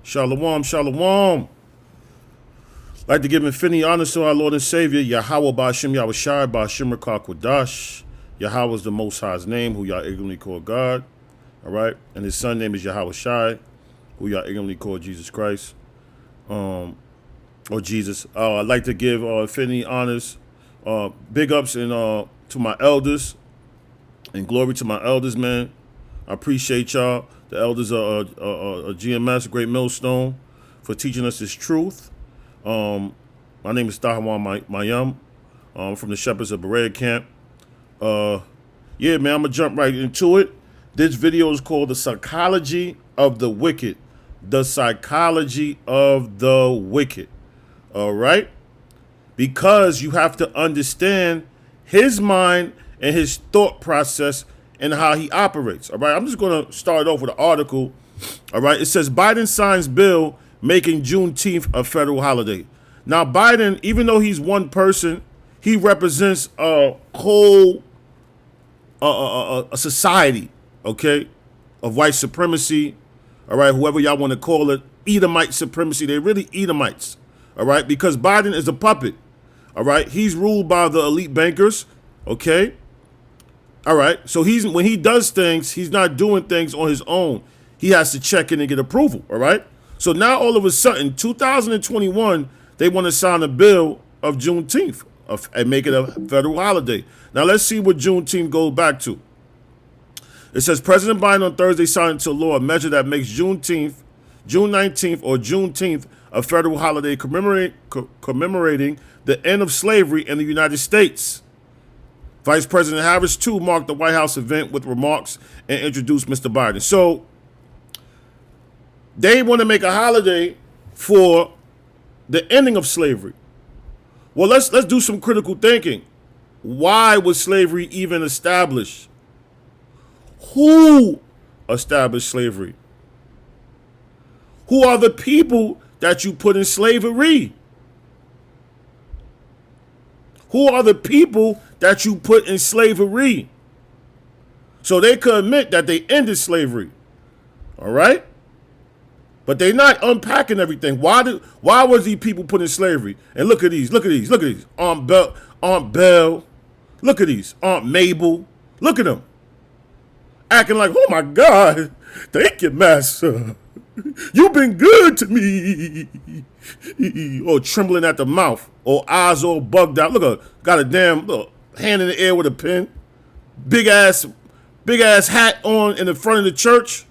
Shalom, shalom. I'd like to give infinity honor to our Lord and Savior, Yahweh Ba'Shem Yahushai Ba'Shem Rakah Kwadash. Yahweh is the Most High's name, who y'all ignorantly call God. All right? And his son name is Yahweh Shai, who y'all ignorantly call Jesus Christ. Or Jesus. I'd like to give infinity honors, big ups and to my elders, and glory to my elders, man. I appreciate y'all. The elders are GMS, Great Millstone, for teaching us this truth. My name is Tahawan Mayum. I'm from the Shepherds of Berea Camp. Yeah, man, I'm going to jump right into it. This video is called The Psychology of the Wicked. The Psychology of the Wicked. All right? Because you have to understand his mind and his thought process and how he operates. All right, I'm just going to start off with an article. All right, it says Biden signs bill making Juneteenth a federal holiday. Now, Biden, even though he's one person, he represents a whole a society, okay, of white supremacy. All right, whoever y'all want to call it, Edomite supremacy. They're really Edomites. All right, because Biden is a puppet. All right, he's ruled by the elite bankers. Okay. All right, so when he does things, he's not doing things on his own. He has to check in and get approval, all right? So now all of a sudden, 2021, they want to sign a bill of Juneteenth and make it a federal holiday. Now let's see what Juneteenth goes back to. It says President Biden on Thursday signed into law a measure that makes June 19th or Juneteenth a federal holiday commemorating the end of slavery in the United States. Vice President Harris, too, marked the White House event with remarks and introduced Mr. Biden. So they want to make a holiday for the ending of slavery. Well, let's do some critical thinking. Why was slavery even established? Who established slavery? Who are the people that you put in slavery? Who are the people that you put in slavery? So they could admit that they ended slavery. All right? But they're not unpacking everything. Why was these people put in slavery? And look at these. Aunt Belle. Look at these. Aunt Mabel. Look at them. Acting like, oh my God, thank you, master. You've been good to me. Or trembling at the mouth. Or eyes all bugged out. Look at, got a damn hand in the air with a pen. Big ass hat on in the front of the church.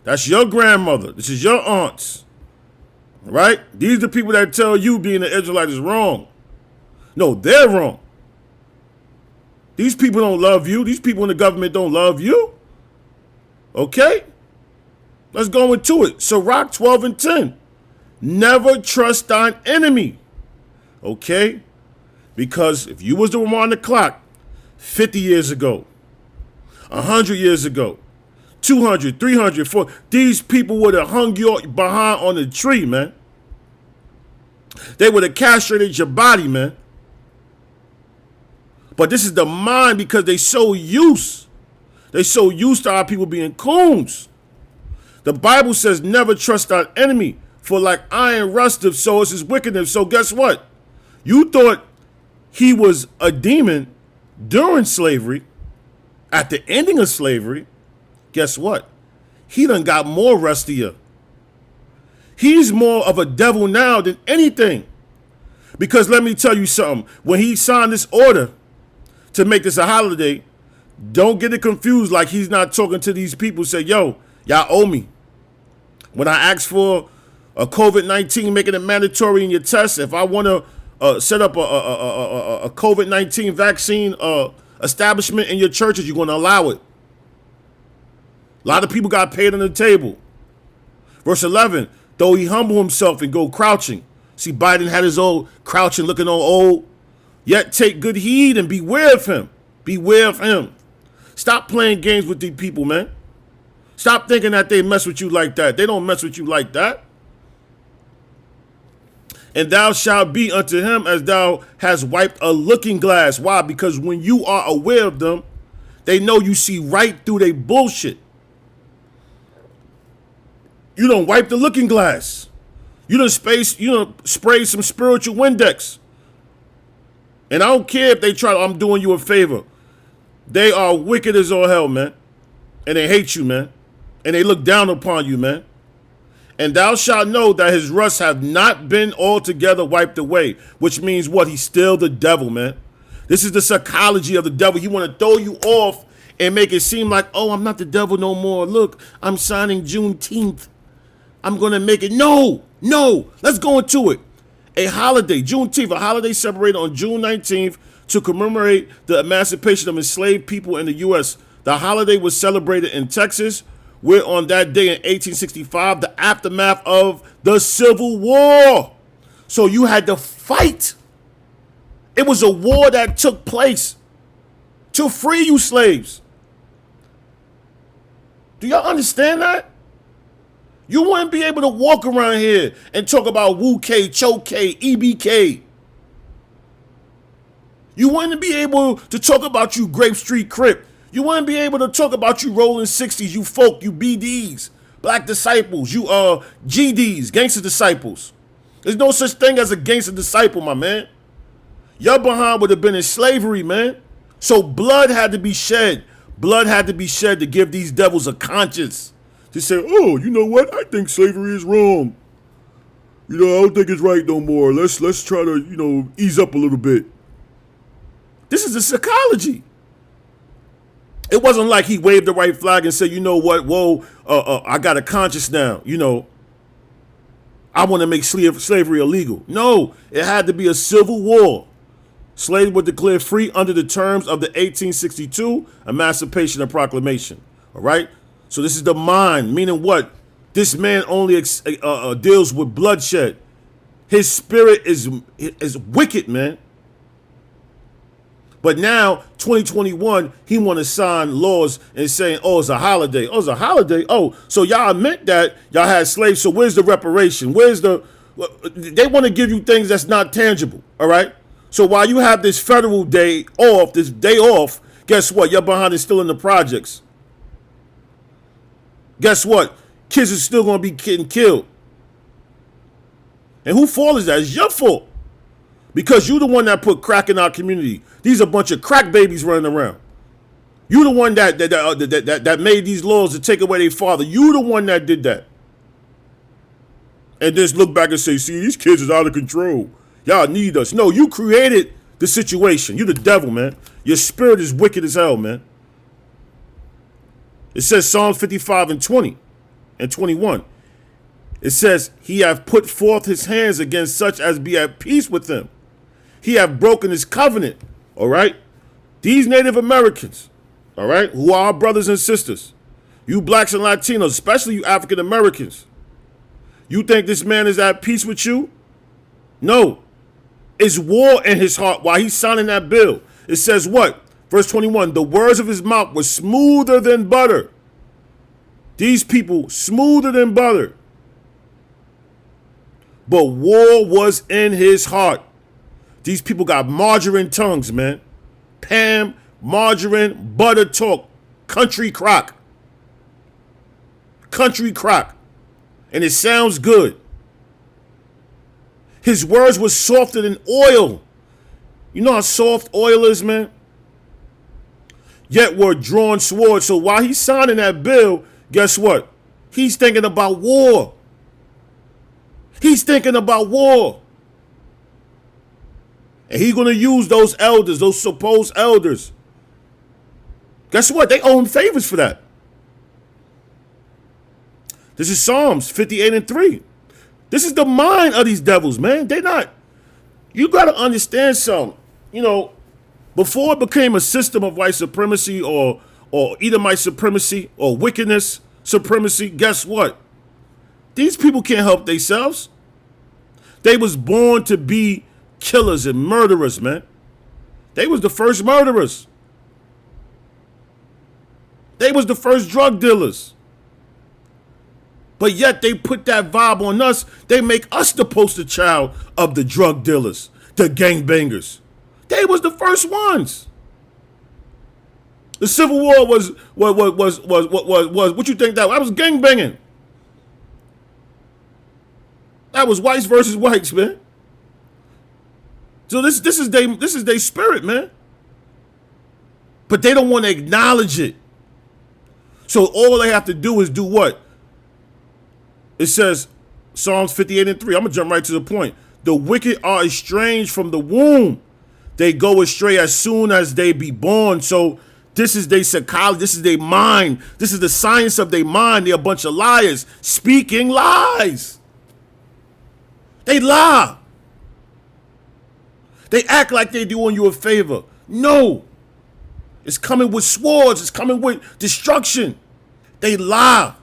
That's your grandmother. This is your aunts. Right? These are the people that tell you being an Israelite is wrong. No, they're wrong. These people don't love you. These people in the government don't love you. Okay? Let's go into it. Sirach 12:10. Never trust thine enemy. Okay? Because if you was to rewind the clock 50 years ago, 100 years ago, 200, 300, 400, these people would have hung you behind on the tree, man. They would have castrated your body, man. But this is the mind because they so used. They so used to our people being coons. The Bible says never trust our enemy, for like iron rusteth, so is his wickedness. So guess what? You thought he was a demon during slavery, at the ending of slavery. Guess what? He done got more rustier. He's more of a devil now than anything. Because let me tell you something. When he signed this order to make this a holiday, don't get it confused like he's not talking to these people. Say, yo, y'all owe me. When I asked for a COVID-19, making it mandatory in your test, if I want to set up a COVID-19 vaccine establishment in your churches, you're going to allow it. A lot of people got paid on the table. Verse 11, though he humble himself and go crouching. See, Biden had his old crouching, looking all old. Yet take good heed and beware of him. Beware of him. Stop playing games with these people, man. Stop thinking that they mess with you like that. They don't mess with you like that. And thou shalt be unto him as thou hast wiped a looking glass. Why? Because when you are aware of them, they know you see right through their bullshit. You don't wipe the looking glass. You don't spray some spiritual Windex. And I don't care if they try, I'm doing you a favor. They are wicked as all hell, man. And they hate you, man. And they look down upon you, man. And thou shalt know that his rusts have not been altogether wiped away. Which means what? He's still the devil, man. This is the psychology of the devil. He want to throw you off and make it seem like, oh, I'm not the devil no more. Look, I'm signing Juneteenth. I'm going to make it. No. Let's go into it. A holiday, Juneteenth, a holiday celebrated on June 19th to commemorate the emancipation of enslaved people in the U.S. The holiday was celebrated in Texas, where on that day in 1865, the aftermath of the Civil War. So you had to fight. It was a war that took place to free you slaves. Do y'all understand that? You wouldn't be able to walk around here and talk about Wu-K, Cho-K, EBK. You wouldn't be able to talk about you Grape Street Crip. You wouldn't be able to talk about you Rolling 60s, you folk, you BDs, Black Disciples, you GDs, Gangster Disciples. There's no such thing as a Gangster Disciple, my man. Your behind would have been in slavery, man. So blood had to be shed. Blood had to be shed to give these devils a conscience. To say, oh, you know what? I think slavery is wrong. I don't think it's right no more. Let's try to, ease up a little bit. This is the psychology. It wasn't like he waved the white flag and said, you know what? Whoa, I got a conscience now. I want to make slavery illegal. No, it had to be a civil war. Slaves were declared free under the terms of the 1862 Emancipation Proclamation. All right? So this is the mind, meaning what? This man only deals with bloodshed. His spirit is wicked, man. But now, 2021, he want to sign laws and saying, oh, it's a holiday. Oh, it's a holiday? Oh, so y'all admit that y'all had slaves, so where's the reparation? They want to give you things that's not tangible, all right? So while you have this federal day off, guess what? Your behind is still in the projects. Guess what? Kids are still going to be getting killed. And whose fault is that? It's your fault. Because you the one that put crack in our community. These are a bunch of crack babies running around. You the one that made these laws to take away their father. You the one that did that. And just look back and say, see, these kids is out of control. Y'all need us. No, you created the situation. You the devil, man. Your spirit is wicked as hell, man. It says Psalms 55 and 20 and 21. It says, he hath put forth his hands against such as be at peace with him. He hath broken his covenant. All right. These Native Americans, all right, who are our brothers and sisters, you blacks and Latinos, especially you African Americans, you think this man is at peace with you? No. It's war in his heart while he's signing that bill. It says what? Verse 21, the words of his mouth were smoother than butter. These people, smoother than butter. But war was in his heart. These people got margarine tongues, man. Pam, margarine, butter talk, country crock. Country crock. And it sounds good. His words were softer than oil. You know how soft oil is, man? Yet were drawn swords. So while he's signing that bill, guess what? He's thinking about war. He's thinking about war. And he's going to use those elders, those supposed elders. Guess what? They owe him favors for that. This is Psalms 58 and 3. This is the mind of these devils, man. They're not. You got to understand something. Before it became a system of white supremacy or Edomite supremacy or wickedness supremacy, guess what? These people can't help themselves. They was born to be killers and murderers, man. They was the first murderers. They was the first drug dealers. But yet they put that vibe on us. They make us the poster child of the drug dealers, the gangbangers. They was the first ones. The Civil War was what you think that was gangbanging. That was whites versus whites, man. So this is they spirit, man. But they don't want to acknowledge it. So all they have to do is do what? It says, Psalms 58:3. I'm gonna jump right to the point. The wicked are estranged from the womb. They go astray as soon as they be born. So this is their psychology. This is their mind. This is the science of their mind. They're a bunch of liars speaking lies. They lie. They act like they're doing you a favor. No. It's coming with swords. It's coming with destruction. They lie.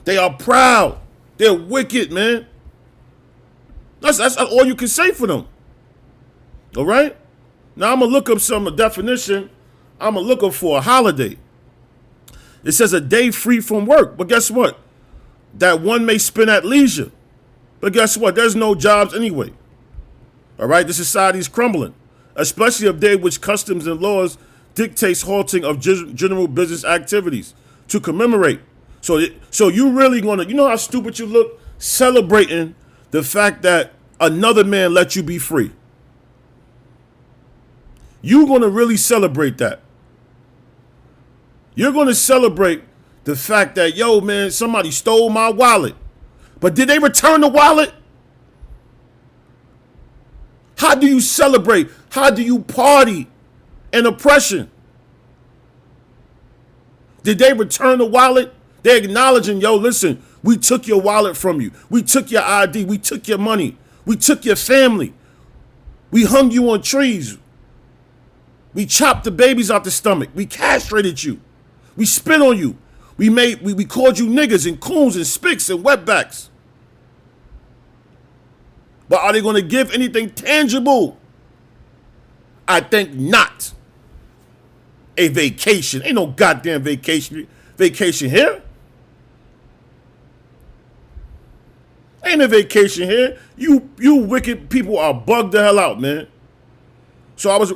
They are proud. They're wicked, man. That's all you can say for them. All right? Now I'm going to look up some definition. I'm going to look up for a holiday. It says a day free from work. But guess what? That one may spend at leisure. But guess what? There's no jobs anyway. All right? The society is crumbling. Especially a day which customs and laws dictates halting of general business activities to commemorate. So you really gonna, you know how stupid you look celebrating the fact that another man let you be free. You're gonna really celebrate that. You're gonna celebrate the fact that, yo, man, somebody stole my wallet. But did they return the wallet? How do you celebrate? How do you party in oppression? Did they return the wallet? They're acknowledging, yo, listen, we took your wallet from you. We took your ID. We took your money. We took your family. We hung you on trees. We chopped the babies out the stomach. We castrated you. We spit on you. We called you niggas and coons and spics and wetbacks. But are they going to give anything tangible? I think not. A vacation. Ain't no goddamn vacation here. Ain't a vacation here. You wicked people are bugged the hell out, man. So I was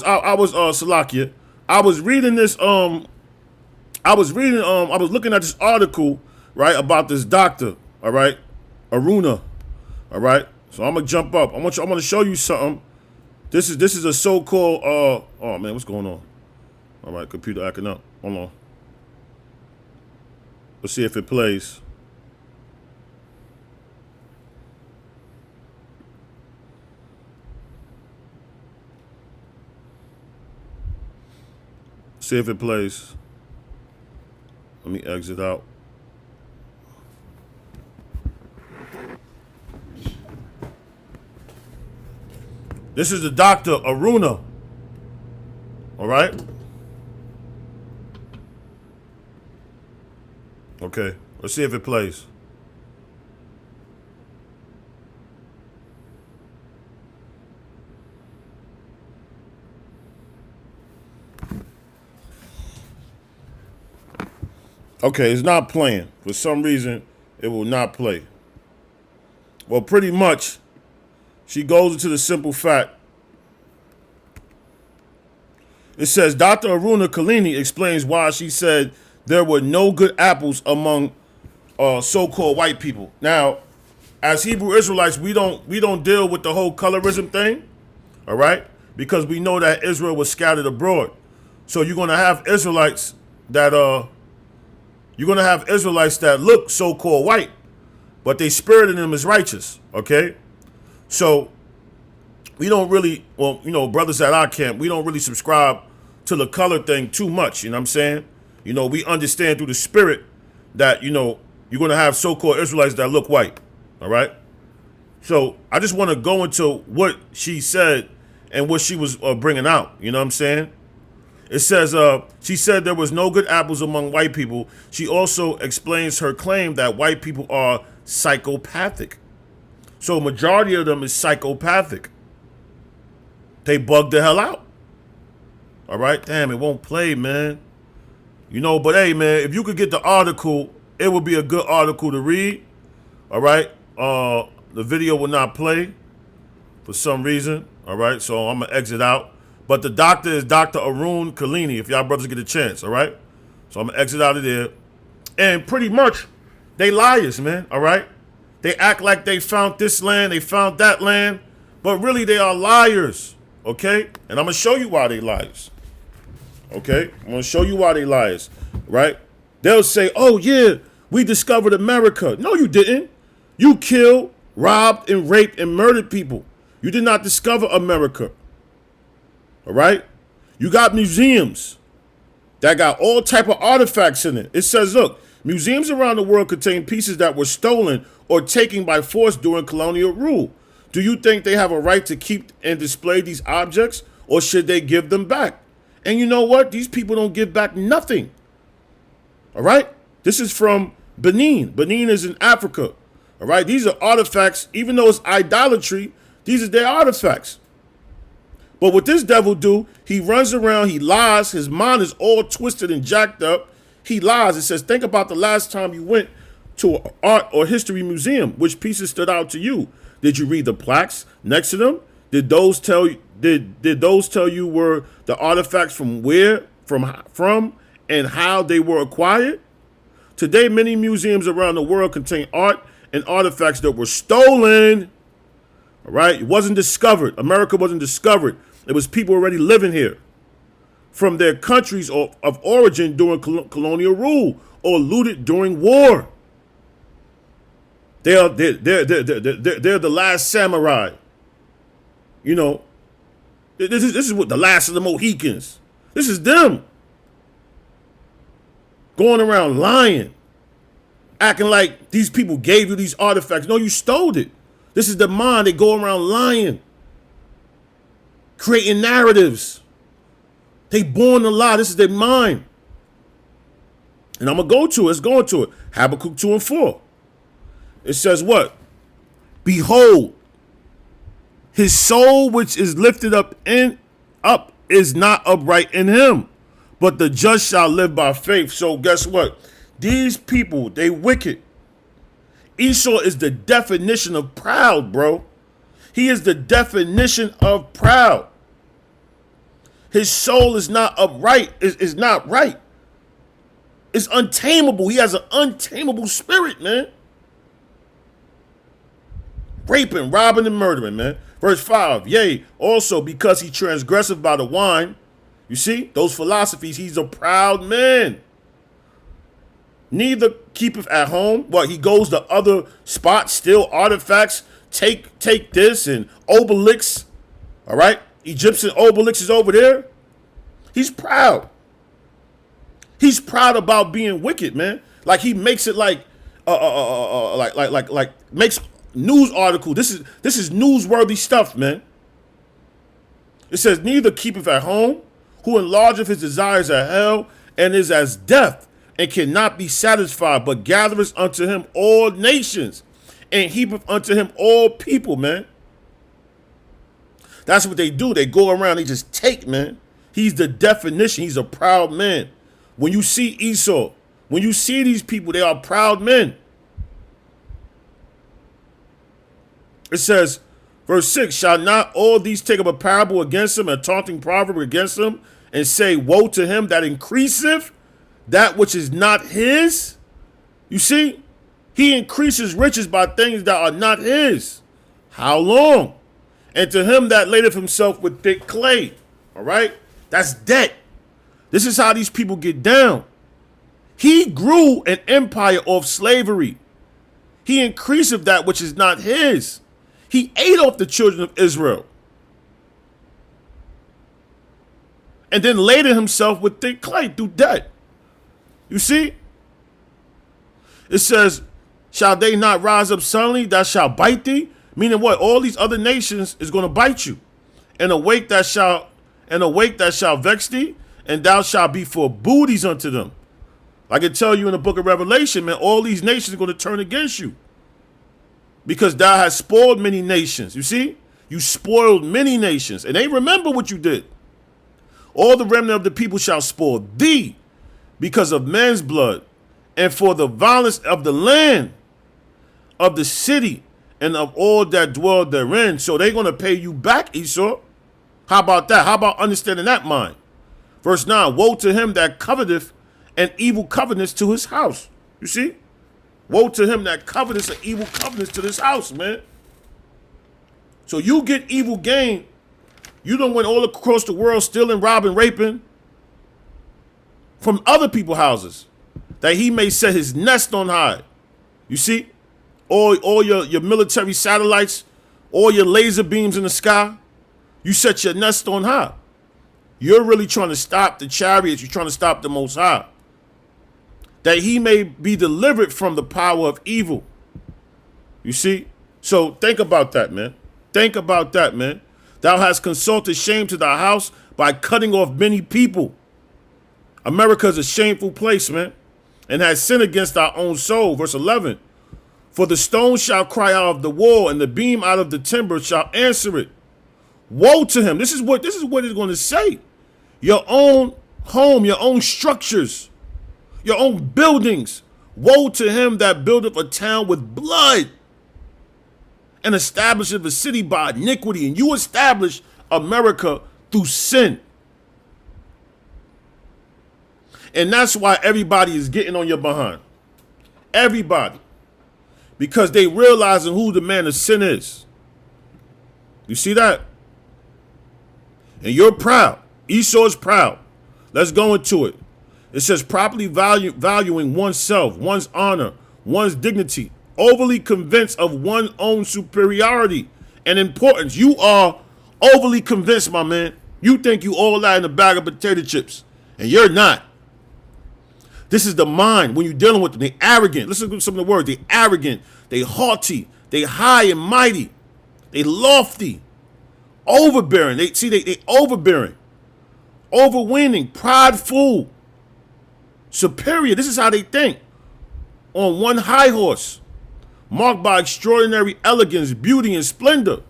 Salakia. I was reading this I was looking at this article, right, about this doctor, all right, Aruna, all right. So I'm gonna jump up. I'm gonna show you something. This is a so-called oh man, what's going on? All right, computer acting up. Hold on. Let's see if it plays. See if it plays. Let me exit out. This is the Dr. Aruna. All right? Okay, let's see if it plays. Okay, it's not playing. For some reason, it will not play. Well, pretty much, she goes into the simple fact. It says, Dr. Aruna Kalini explains why she said there were no good apples among so-called white people. Now, as Hebrew Israelites, we don't deal with the whole colorism thing, all right? Because we know that Israel was scattered abroad. So you're gonna have Israelites that look so-called white, but they spirit in them is righteous, okay? So we don't really, brothers at our camp, we don't really subscribe to the color thing too much, you know what I'm saying? We understand through the spirit that, you're going to have so-called Israelites that look white, all right? So I just want to go into what she said and what she was bringing out, you know what I'm saying? It says, she said there was no good apples among white people. She also explains her claim that white people are psychopathic. So a majority of them is psychopathic. They bug the hell out. All right? Damn, it won't play, man. But hey, man, if you could get the article, it would be a good article to read. All right? The video will not play for some reason. All right? So I'm going to exit out. But the doctor is Dr. Arun Kalini, if y'all brothers get a chance, all right? So I'm going to exit out of there. And pretty much, They liars, man, all right? They act like they found this land, they found that land, but really they are liars, okay? And I'm going to show you why they liars, okay? I'm going to show you why they liars, right? They'll say, oh, yeah, we discovered America. No, you didn't. You killed, robbed, and raped, and murdered people. You did not discover America, all right? You got museums that got all type of artifacts in it. It says, look, museums around the world contain pieces that were stolen or taken by force during colonial rule. Do you think they have a right to keep and display these objects, or should they give them back? And you know what? These people don't give back nothing. All right? This is from Benin. Benin is in Africa. All right? These are artifacts. Even though it's idolatry, these are their artifacts. But what this devil do, he runs around, he lies, his mind is all twisted and jacked up. He lies. It says, think about the last time you went to an art or history museum. Which pieces stood out to you? Did you read the plaques next to them? Did those tell you were the artifacts from where, from and how they were acquired? Today, many museums around the world contain art and artifacts that were stolen. All right? It wasn't discovered. America wasn't discovered. It was people already living here from their countries of origin during colonial rule or looted during war. They're the last samurai. You know, this is what the last of the Mohicans. This is them going around lying, acting like these people gave you these artifacts. No, you stole it. This is the mind. They go around lying, creating narratives. They born to lie. This is their mind. And I'm going to go to it. Let's go into it. Habakkuk 2 and 4. It says what? Behold, his soul which is lifted up is not upright in him, but the just shall live by faith. So guess what? These people, they wicked. Esau is the definition of proud, bro. He is the definition of proud. His soul is not upright, is not right. It's untamable. He has an untamable spirit, man. Raping, robbing, and murdering, man. Verse 5, yea, also because he transgresseth by the wine. You see, those philosophies, he's a proud man. Neither keepeth at home. What, he goes to other spots, steal artifacts, take this and obelisks. All right? Egyptian obelisk is over there. He's proud. He's proud about being wicked, man. Like he makes it like makes news article. This is newsworthy stuff, man. It says, neither keepeth at home, who enlargeth his desires at hell, and is as death, and cannot be satisfied, but gathereth unto him all nations, and heapeth unto him all people, man. That's what they do. They go around, they just take, man. He's the definition. He's a proud man. When you see Esau, when you see these people, they are proud men. It says, verse 6, shall not all these take up a parable against him, a taunting proverb against him, and say, woe to him that increaseth that which is not his? You see, he increases riches by things that are not his. How long? And to him that ladeth himself with thick clay. All right? That's debt. This is how these people get down. He grew an empire off slavery. He increaseth that which is not his. He ate off the children of Israel. And then laded himself with thick clay through debt. You see? It says, shall they not rise up suddenly that shall bite thee? Meaning what? All these other nations is going to bite you. And awake that shall vex thee, and thou shalt be for booties unto them. I can tell you in the book of Revelation, man, all these nations are going to turn against you. Because thou hast spoiled many nations. You see? You spoiled many nations. And they remember what you did. All the remnant of the people shall spoil thee because of men's blood, and for the violence of the land, of the city, and of all that dwell therein. So they're going to pay you back, Esau. How about that? How about understanding that mind? Verse 9, woe to him that coveteth an evil covenant to his house. You see? Woe to him that covetous an evil covenants to this house, man. So you get evil gain. You done went all across the world stealing, robbing, raping from other people's houses that he may set his nest on high. You see? All your military satellites, all your laser beams in the sky, you set your nest on high. You're really trying to stop the chariots. You're trying to stop the Most High, that he may be delivered from the power of evil. You see? So think about that, man. Think about that, man. Thou hast consulted shame to thy house by cutting off many people. America is a shameful place, man, and has sinned against our own soul. Verse 11. For the stone shall cry out of the wall, and the beam out of the timber shall answer it. Woe to him. This is what it's going to say. Your own home, your own structures, your own buildings. Woe to him that buildeth a town with blood and establisheth a city by iniquity. And you establish America through sin. And that's why everybody is getting on your behind. Everybody. Because they realizing who the man of sin is. You see that? And you're proud. Esau is proud. Let's go into it. It says properly valuing oneself, one's honor, one's dignity, overly convinced of one's own superiority and importance. You are overly convinced, my man. You think you all that in a bag of potato chips, and you're not. This is the mind when you're dealing with them. They arrogant. Listen to some of the words. They arrogant. They haughty. They high and mighty. They lofty. Overbearing. They overbearing. Overweening. Prideful. Superior. This is how they think. On one high horse. Marked by extraordinary elegance, beauty, and splendor.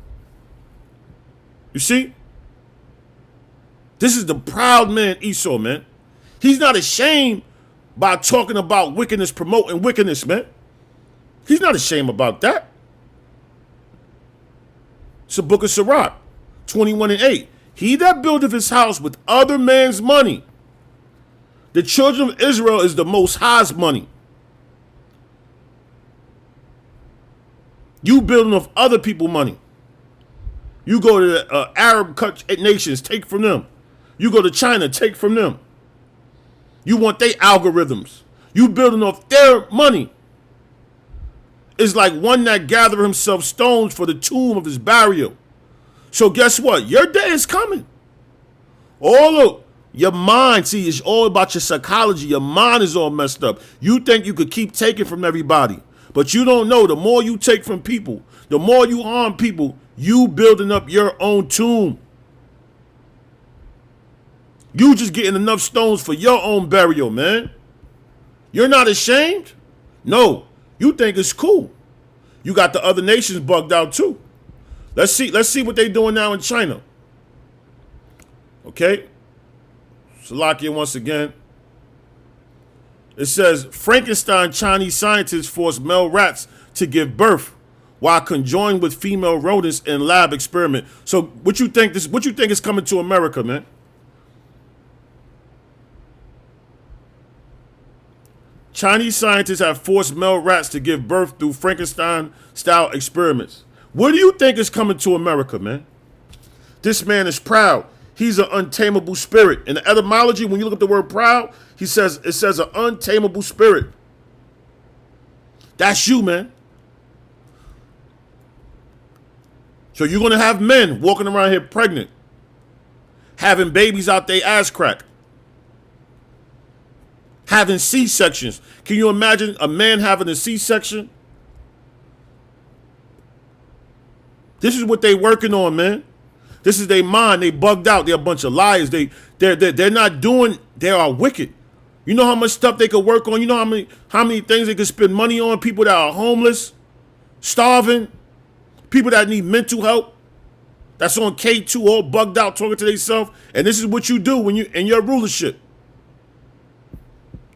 You see? This is the proud man Esau, man. He's not ashamed by talking about wickedness, promoting wickedness, man. He's not ashamed about that. It's the book of Sirach, 21:8. He that buildeth his house with other man's money. The children of Israel is the Most High's money. You building off other people's money. You go to the Arab nations, take from them. You go to China, take from them. You want their algorithms. You building off their money. It's like one that gathered himself stones for the tomb of his burial. So guess what? Your day is coming. All of your mind, see, it's all about your psychology. Your mind is all messed up. You think you could keep taking from everybody. But you don't know, the more you take from people, the more you harm people, you building up your own tomb. You just getting enough stones for your own burial, man. You're not ashamed? No. You think it's cool. You got the other nations bugged out too. Let's see what they're doing now in China. Okay? Salakia once again. It says, Frankenstein Chinese scientists force male rats to give birth while conjoined with female rodents in lab experiment. So what you think is coming to America, man? Chinese scientists have forced male rats to give birth through Frankenstein-style experiments. What do you think is coming to America, man? This man is proud. He's an untamable spirit. In the etymology, when you look up the word proud, it says an untamable spirit. That's you, man. So you're going to have men walking around here pregnant, having babies out their ass crack, having C-sections. Can you imagine a man having a C-section? This is what they working on, man. This is their mind. They bugged out. They're a bunch of liars. They're not doing. They are wicked. You know how much stuff they could work on. You know how many things they could spend money on. People that are homeless, starving, people that need mental help. That's on K2, all bugged out, talking to themselves. And this is what you do when you in your rulership,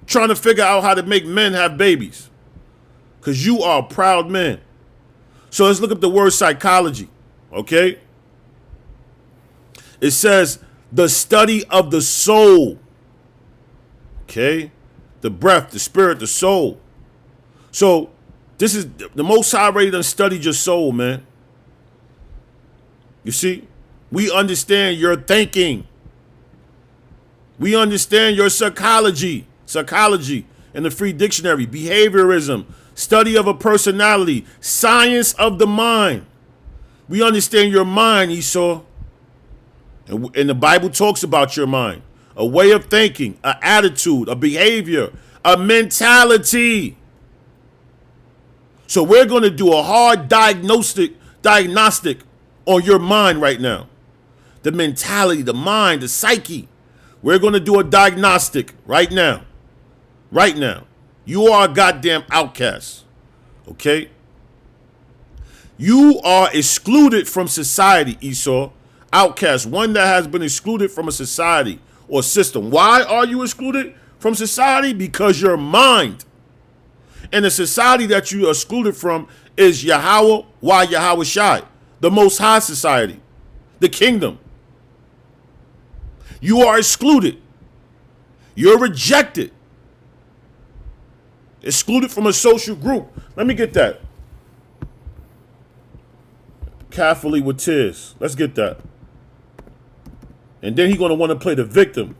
trying to figure out how to make men have babies, because you are a proud man. So let's look up the word psychology. Okay. It says the study of the soul. Okay. The breath, the spirit, the soul. So This is the Most High ready to study your soul, man. You see, we understand your thinking. We understand your psychology in the free dictionary, behaviorism, study of a personality, science of the mind. We understand your mind, Esau. And the Bible talks about your mind, a way of thinking, an attitude, a behavior, a mentality. So we're going to do a hard diagnostic on your mind right now. The mentality, the mind, the psyche. We're going to do a diagnostic right now. Right now. You are a goddamn outcast. Okay? You are excluded from society, Esau. Outcast, one that has been excluded from a society or system. Why are you excluded from society? Because your mind. And the society that you are excluded from is Yahweh, Yahweh Shai, the Most High society, the kingdom. You are excluded. You're rejected. Excluded from a social group. Let me get that. Carefully with tears. Let's get that. And then he's going to want to play the victim.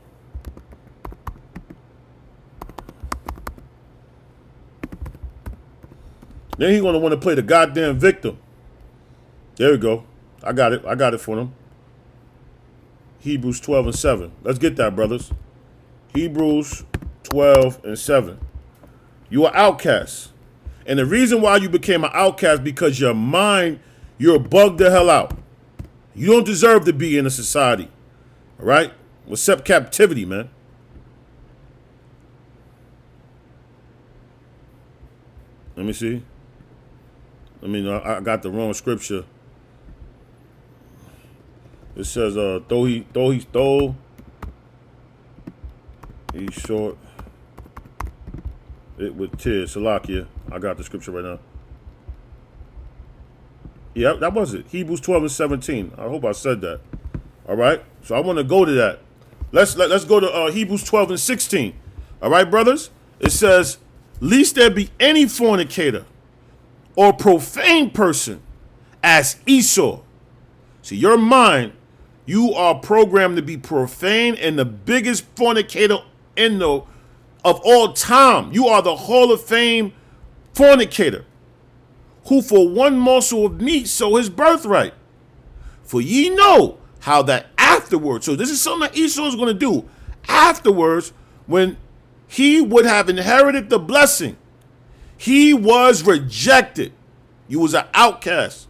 Then he's going to want to play the goddamn victim. There we go. I got it. I got it for them. Hebrews 12 and 7. Let's get that, brothers. Hebrews 12 and 7. You are outcasts. And the reason why you became an outcast because your mind, you're bugged the hell out. You don't deserve to be in a society. All right? Accept captivity, man. Let me see. I got the wrong scripture. It says, he short it with tears. Salakia. I got the scripture right now. Yeah, that was it. Hebrews 12 and 17. I hope I said that. All right. So I want to go to that. Let's go to Hebrews 12 and 16. All right, brothers. It says, "Lest there be any fornicator or profane person as Esau." See, your mind, you are programmed to be profane and the biggest fornicator of all time. You are the Hall of Fame fornicator, who for one morsel of meat sold his birthright. For ye know how that afterwards, so this is something that Esau is going to do. Afterwards, when he would have inherited the blessing, he was rejected. He was an outcast.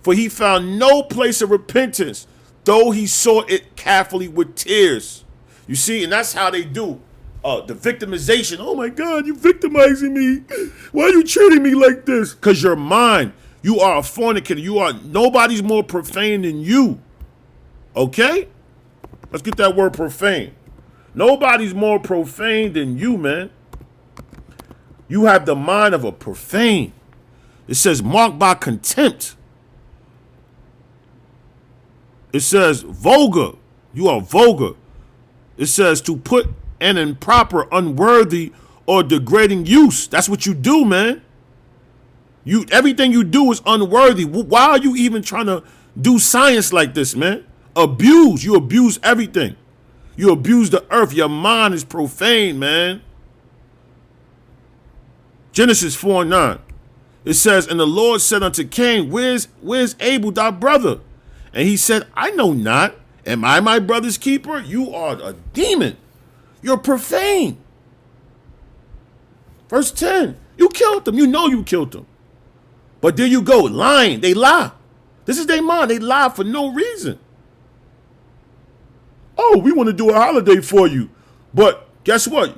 For he found no place of repentance, though he sought it carefully with tears. You see, and that's how they do the victimization. Oh my God, you victimizing me. Why are you treating me like this? Because your mind, you are a fornicator. Nobody's more profane than you. Okay? Let's get that word profane. Nobody's more profane than you, man. You have the mind of a profane. It says marked by contempt. It says vulgar. You are vulgar. It says to put an improper, unworthy, or degrading use. That's what you do, man. Everything you do is unworthy. Why are you even trying to do science like this, man? Abuse. You abuse everything. You abuse the earth. Your mind is profane, man. Genesis 4 and 9. It says, "And the Lord said unto Cain, Where's Abel thy brother? And he said, I know not. Am I my brother's keeper? You are a demon. You're profane." Verse 10. You killed them. You know you killed them. But there you go, lying. They lie. This is their mind. They lie for no reason. Oh, we want to do a holiday for you. But guess what?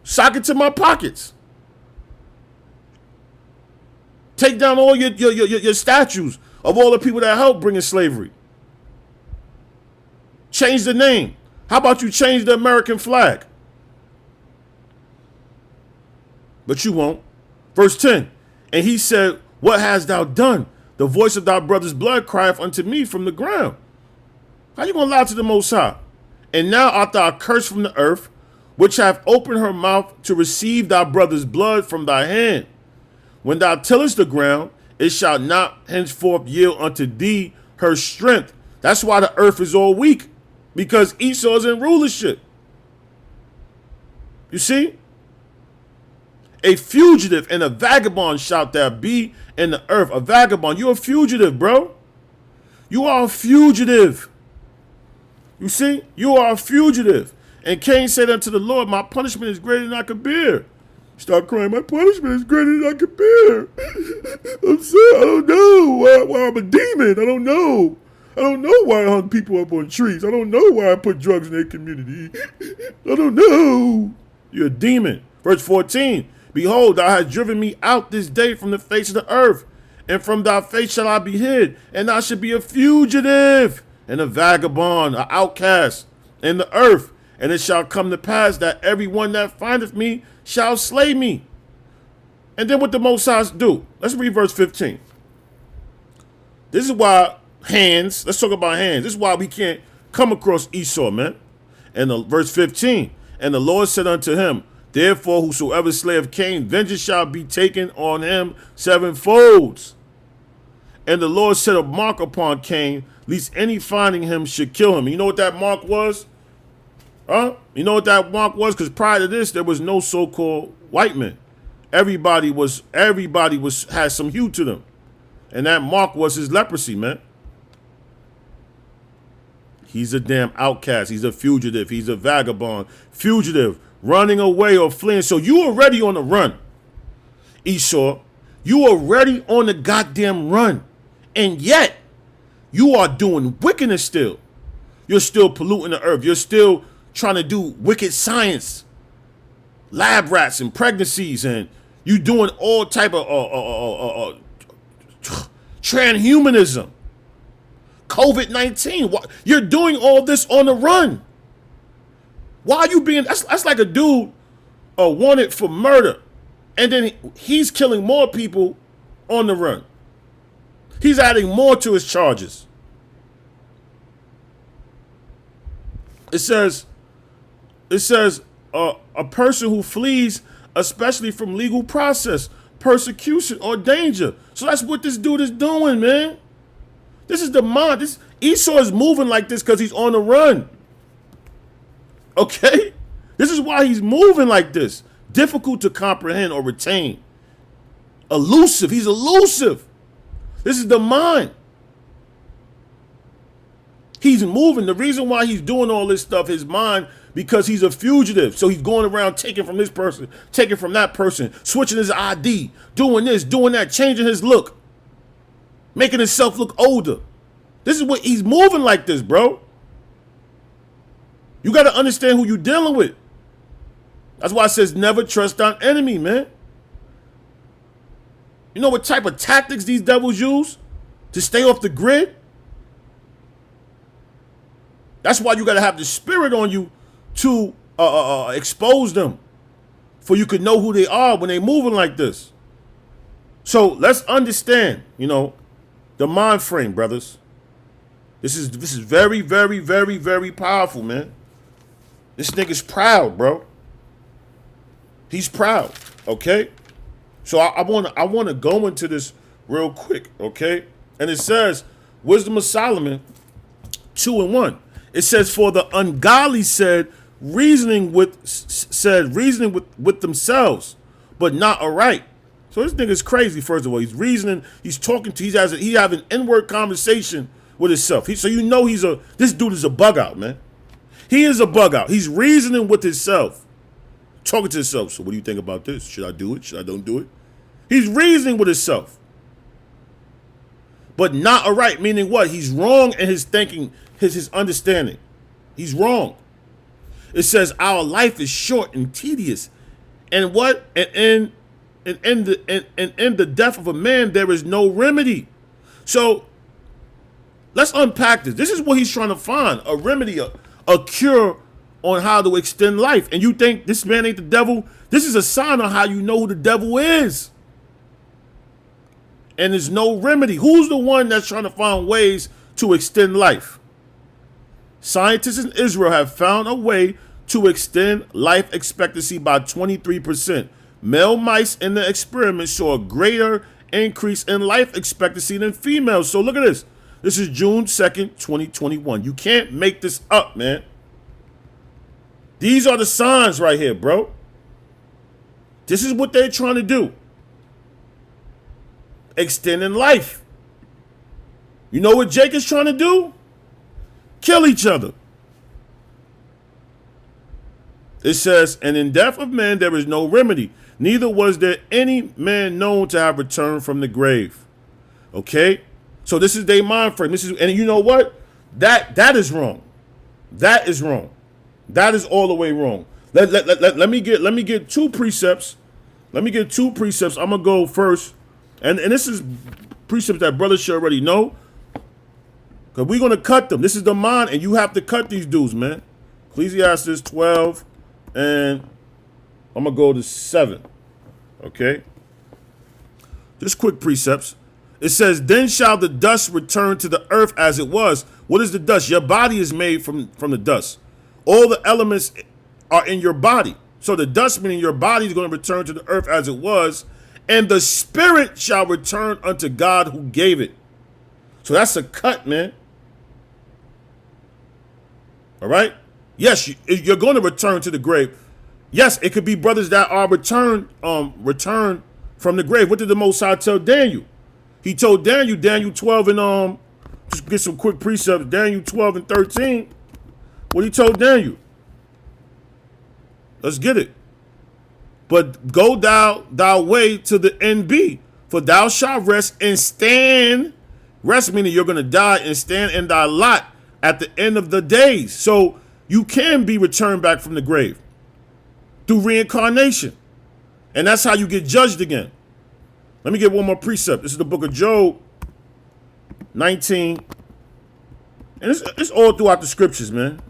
Sock it to my pockets. Take down all your statues of all the people that helped bring in slavery. Change the name. How about you change the American flag? But you won't. Verse 10. "And he said, What hast thou done? The voice of thy brother's blood crieth unto me from the ground." How you going to lie to the Most High? "And now art thou cursed from the earth, which hath opened her mouth to receive thy brother's blood from thy hand. When thou tillest the ground, it shall not henceforth yield unto thee her strength. That's why the earth is all weak, because Esau is in rulership. You see? A fugitive and a vagabond shalt thou be in the earth. A vagabond. You're a fugitive, bro. You are a fugitive. You see? You are a fugitive. And Cain said unto the Lord, my punishment is greater than I can bear. Start crying, my punishment is greater than I can bear. I'm sorry, I don't know why I'm a demon. I don't know. I don't know why I hung people up on trees. I don't know why I put drugs in their community. I don't know. You're a demon. Verse 14. Behold, thou hast driven me out this day from the face of the earth, and from thy face shall I be hid, and thou shalt be a fugitive, and a vagabond, an outcast in the earth. And it shall come to pass that every one that findeth me shall slay me. And then what the Most High do? Let's read verse 15. This is why hands, let's talk about hands. This is why we can't come across Esau, man. And verse 15, and the Lord said unto him, therefore, whosoever slayeth Cain, vengeance shall be taken on him sevenfold. And the Lord set a mark upon Cain, lest any finding him should kill him. You know what that mark was? Huh? You know what that mark was? Because prior to this, there was no so-called white men. Everybody had some hue to them. And that mark was his leprosy, man. He's a damn outcast. He's a fugitive. He's a vagabond. Fugitive. Running away or fleeing. So you already on the run, Esau. You already on the goddamn run. And yet, you are doing wickedness still. You're still polluting the earth. You're still trying to do wicked science. Lab rats and pregnancies. And you doing all type of transhumanism. COVID-19. You're doing all this on the run. Why are you being... That's like a dude wanted for murder. And then he's killing more people on the run. He's adding more to his charges. It says a person who flees, especially from legal process, persecution, or danger. So that's what this dude is doing, man. This is the mind. Esau is moving like this because he's on the run. Okay? This is why he's moving like this. Difficult to comprehend or retain. Elusive. He's elusive. This is the mind. He's moving. The reason why he's doing all this stuff, his mind, because he's a fugitive. So he's going around taking from this person, taking from that person, switching his ID, doing this, doing that, changing his look, making himself look older. This is what he's moving like this, bro. You got to understand who you're dealing with. That's why it says never trust thine enemy, man. You know what type of tactics these devils use to stay off the grid? That's why you got to have the spirit on you to expose them, for you could know who they are when they're moving like this. So let's understand, the mind frame, brothers. This is very, very, very, very powerful, man. This nigga's proud, bro. He's proud, okay? So I want to go into this real quick, okay? And it says, Wisdom of Solomon 2:1. It says, for the ungodly said reasoning with themselves, but not aright. So this nigga's crazy. First of all, he's reasoning. He's talking to. He have an inward conversation with himself. So this dude is a bug out, man. He is a bug out. He's reasoning with himself, talking to himself. So what do you think about this? Should I do it? Should I don't do it? He's reasoning with himself, but not aright. Meaning what? He's wrong in his thinking. His understanding. He's wrong. It says our life is short and tedious, and what? And in the death of a man there is no remedy. So let's unpack this. This is what he's trying to find: a remedy, a cure on how to extend life. And you think this man ain't the devil? This is a sign of how you know who the devil is. And there's no remedy. Who's the one that's trying to find ways to extend life? Scientists in Israel have found a way to extend life expectancy by 23%. Male mice in the experiment saw a greater increase in life expectancy than females. So look at this. This is June 2nd, 2021. You can't make this up, man. These are the signs right here, bro. This is what they're trying to do. Extending life. You know what Jake is trying to do? Kill each other. It says, and in death of man there is no remedy. Neither was there any man known to have returned from the grave. Okay? So this is their mind frame. This is, and you know what? That is wrong. That is wrong. That is all the way wrong. Let me get two precepts. Let me get two precepts. I'm gonna go first. And this is precepts that brothers should already know. Because we're gonna cut them. This is the mind, and you have to cut these dudes, man. Ecclesiastes 12, and I'm gonna go to 7. Okay? Just quick precepts. It says, then shall the dust return to the earth as it was. What is the dust? Your body is made from the dust. All the elements are in your body. So the dust, meaning your body, is going to return to the earth as it was. And the spirit shall return unto God who gave it. So that's a cut, man. All right? Yes, you're going to return to the grave. Yes, it could be brothers that are returned from the grave. What did the Most High tell Daniel? He told Daniel 12 and just get some quick precepts. Daniel 12 and 13. What he told Daniel? Let's get it. But go thou way to the NB, for thou shalt rest and stand. Rest meaning you're going to die and stand in thy lot at the end of the days. So you can be returned back from the grave through reincarnation. And that's how you get judged again. Let me get one more precept. This is the book of Job 19. And it's all throughout the scriptures, man.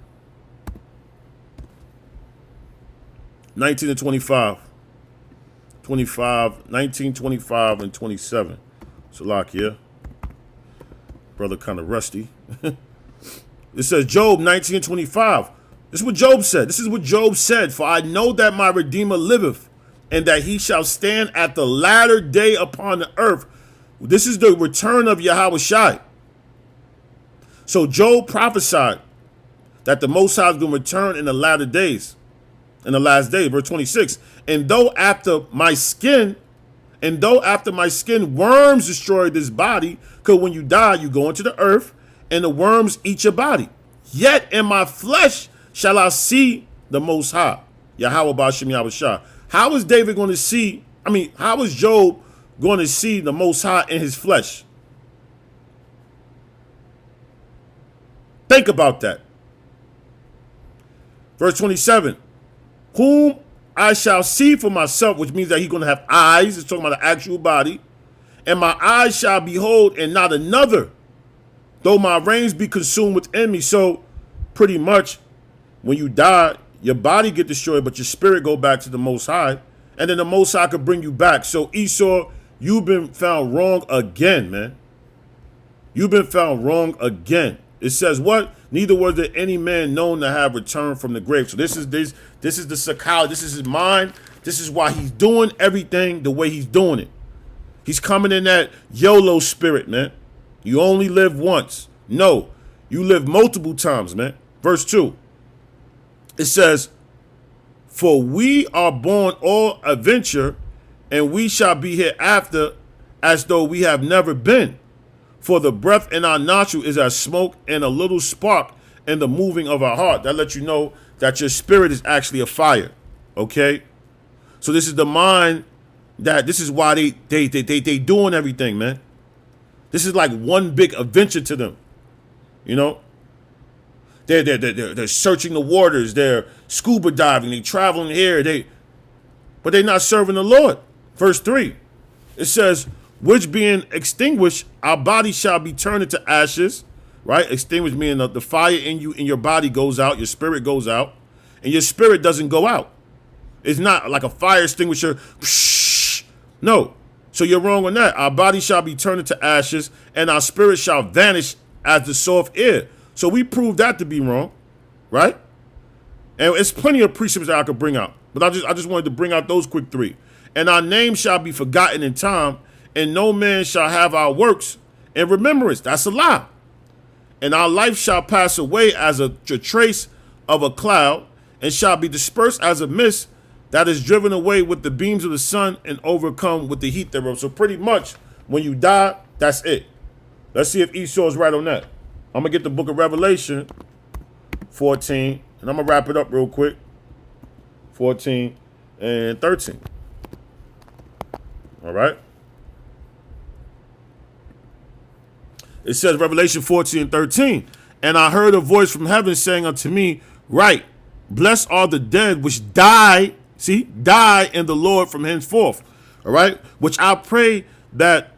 19 and 25. 19, 25, and 27. Salakia. Brother kind of rusty. It says Job 19 and 25. This is what Job said. This is what Job said. For I know that my Redeemer liveth, and that he shall stand at the latter day upon the earth. This is the return of Yahweh Shai. So Job prophesied that the Most High is going to return in the latter days, in the last day, verse 26. And though after my skin worms destroy this body, because when you die, you go into the earth, and the worms eat your body. Yet in my flesh shall I see the Most High, Yahweh Ba'ashem Yahweh Shai. How is David going to see, how is Job going to see the Most High in his flesh? Think about that. Verse 27, whom I shall see for myself, which means that he's going to have eyes. It's talking about the actual body. And my eyes shall behold and not another, though my reins be consumed within me. So pretty much when you die, your body get destroyed, but your spirit go back to the Most High. And then the Most High could bring you back. So Esau, you've been found wrong again, man. You've been found wrong again. It says what? Neither was there any man known to have returned from the grave. So this is the psychology. This is his mind. This is why he's doing everything the way he's doing it. He's coming in that YOLO spirit, man. You only live once. No, you live multiple times, man. Verse 2. It says, for we are born all adventure, and we shall be hereafter as though we have never been. For the breath in our nostril is as smoke, and a little spark in the moving of our heart. That lets you know that your spirit is actually a fire. Okay? So this is the mind that this is why they doing everything, man. This is like one big adventure to them. You know? They're searching the waters. They're scuba diving. They're traveling here. But they're not serving the Lord. Verse 3. It says, which being extinguished, our body shall be turned into ashes. Right? Extinguished meaning the fire in your body goes out. Your spirit goes out. And your spirit doesn't go out. It's not like a fire extinguisher. No. So you're wrong on that. Our body shall be turned into ashes, and our spirit shall vanish as the soft air. So we proved that to be wrong, right? And it's plenty of precepts that I could bring out, but I just wanted to bring out those quick three. And our name shall be forgotten in time, and no man shall have our works in remembrance. That's a lie. And our life shall pass away as a trace of a cloud, and shall be dispersed as a mist that is driven away with the beams of the sun and overcome with the heat thereof. So pretty much, when you die, that's it. Let's see if Esau is right on that. I'm going to get the book of Revelation 14, and I'm going to wrap it up real quick. 14 and 13. All right. It says, Revelation 14 and 13, and I heard a voice from heaven saying unto me, Write, blessed are the dead which die, die in the Lord from henceforth. All right. Which I pray that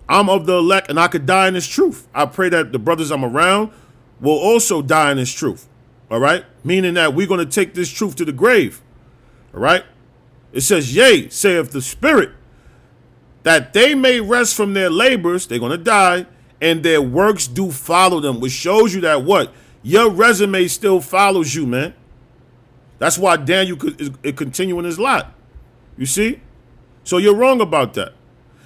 I'm of the elect and I could die in this truth. I pray that the brothers I'm around will also die in this truth. All right. Meaning that we're going to take this truth to the grave. All right. It says, Yea, saith the Spirit, that they may rest from their labors. They're going to die, and their works do follow them, which shows you that what? Your resume still follows you, man. That's why Daniel is continuing his lot. You see? So you're wrong about that.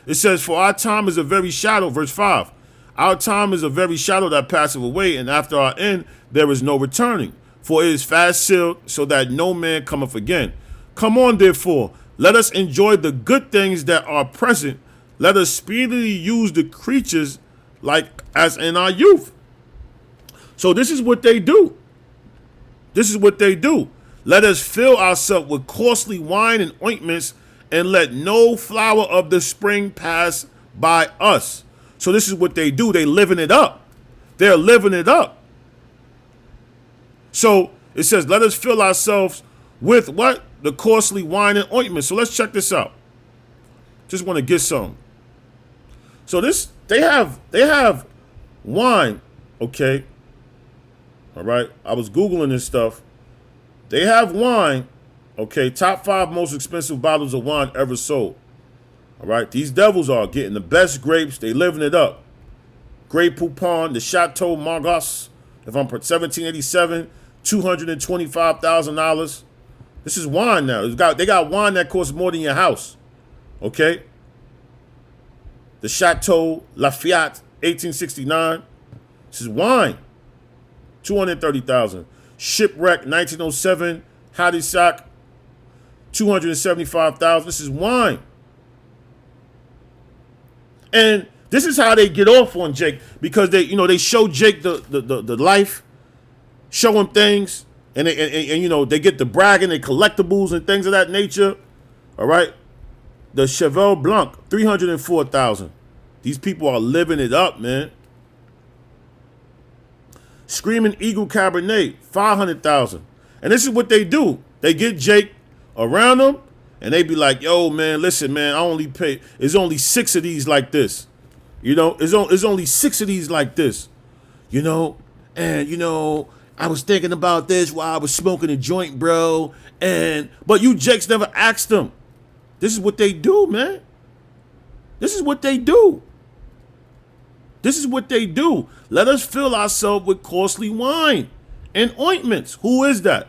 It says, For our time is a very shadow, verse 5. Our time is a very shadow that passeth away, and after our end there is no returning. For it is fast sealed, so that no man cometh again. Come on, therefore, let us enjoy the good things that are present. Let us speedily use the creatures like as in our youth. So this is what they do. This is what they do. Let us fill ourselves with costly wine and ointments, and let no flower of the spring pass by us. So this is what they do. They living it up. They're living it up. So it says, let us fill ourselves with what? The costly wine and ointment. So let's check this out. Just want to get some. So this, they have wine, okay? All right. I was Googling this stuff. They have wine, okay? Top 5 most expensive bottles of wine ever sold. All right. These devils are getting the best grapes. They living it up. Grey Poupon, the Chateau Margaux, if I'm 1787, $225,000. This is wine now. They got wine that costs more than your house. Okay? The Chateau Lafayette, 1869. This is wine. $230,000. Shipwreck, 1907. Hadissac, $275,000. This is wine. And this is how they get off on Jake, because they show Jake the life, show him things. And they get the bragging and collectibles and things of that nature. All right. The Cheval Blanc, $304,000. These people are living it up, man. Screaming Eagle Cabernet, $500,000. And this is what they do. They get Jake around them, and they be like, yo, man, listen, man, I only pay. There's only 6 of these like this. There's only 6 of these like this. And, I was thinking about this while I was smoking a joint, bro. But you Jakes never asked them. This is what they do, man. This is what they do. This is what they do. Let us fill ourselves with costly wine and ointments. Who is that?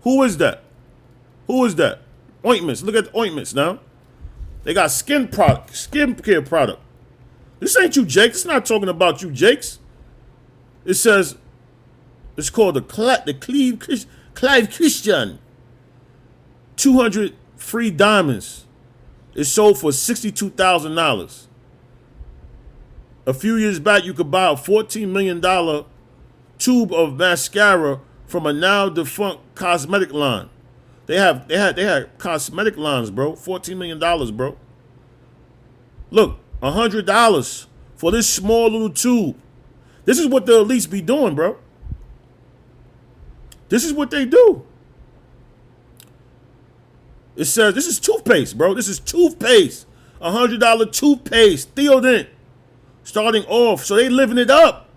Who is that? Who is that? Ointments. Look at the ointments now. They got skincare product. This ain't you, Jakes. It's not talking about you, Jakes. It says, it's called the Clive Christian. 200 free diamonds. It sold for $62,000. A few years back, you could buy a $14 million tube of mascara from a now defunct cosmetic line. They had cosmetic lines, bro. $14 million, bro. Look, $100 for this small little tube. This is what the elites be doing, bro. This is what they do. It says this is toothpaste, bro. This is toothpaste. $100 toothpaste, Theodent. Starting off. So they living it up.